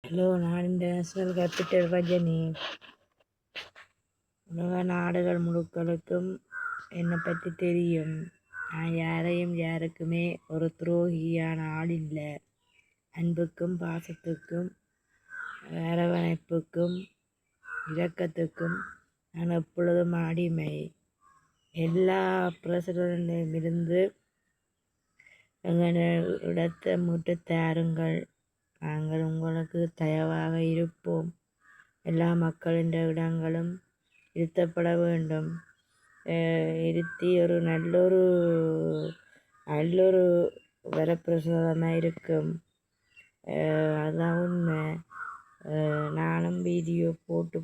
Hello, நான் international capital Rajini. உலக நாடுகள் முழுக்களுக்கும் என்னை பற்றி தெரியும். நான் யாருக்குமே ஒரு துரோகியான ஆள் இல்லை. அன்புக்கும் பாசத்துக்கும் அரவணைப்புக்கும் இரக்கத்துக்கும் நான் எப்பொழுதும் அடிமை. எல்லா பிரசிடண்டிடமிருந்து எங்களிடத்தை மீட்டு தாருங்கள். நாங்கள் உங்களுக்கு தயவாக இருப்போம். எல்லா மக்களின் இடங்களும் இருத்தப்பட வேண்டும். இருத்தி ஒரு நல்லொரு வரப்பிரசாதமாக இருக்கும். அதுதான் உண்மை. நானும் வீடியோ போட்டு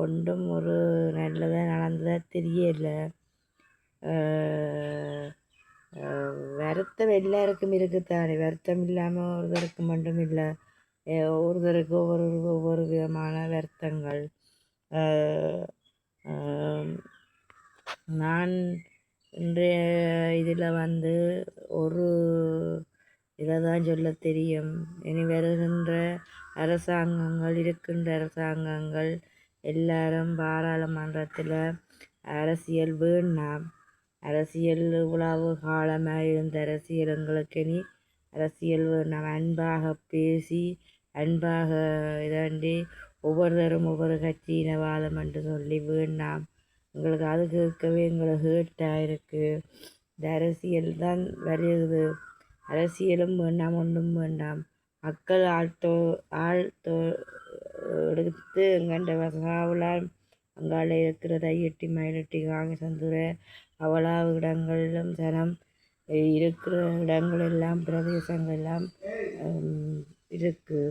ஒன்றும் ஒரு நல்லதாக நடந்ததாக தெரியலை. வருத்தம் எல்லாருக்கும் இருக்குத்தானே. வருத்தம் இல்லாமல் ஒருத்தருக்கு மட்டும் இல்லை. ஒருத்தருக்கு ஒவ்வொரு விதமான வருத்தங்கள். நான் இன்றைய இதில் ஒரு இதை தான் சொல்ல தெரியும். இனி வருகின்ற அரசாங்கங்கள், இருக்கின்ற அரசாங்கங்கள் எல்லாரும் பாராளுமன்றத்தில் அரசியல் வேண்டாம். அரசியல் உழவு காலமாக இருந்த அரசியல் எங்களுக்கு இனி அரசியல் வேண்டாம். அன்பாக பேசி அன்பாக இதாண்டி ஒவ்வொருத்தரும் ஒவ்வொரு கட்சியினவாதம் என்று சொல்லி வேண்டாம். எங்களுக்கு அது கேட்கவே எங்களுக்கு ஹேர்ட்டாக இருக்குது. இந்த அரசியல் தான் வருகிறது. அரசியலும் வேண்டாம், ஒன்றும் வேண்டாம். மக்கள் எடுத்து எங்கண்ட வசாவெல்லாம் அங்கால இருக்கிற தையட்டி மயிலட்டி காங்கசந்துரை அவ்வளவு இடங்களிலும் ஜனம் இருக்கிற இடங்களெல்லாம் பிரதேசங்கள் எல்லாம் இருக்குது.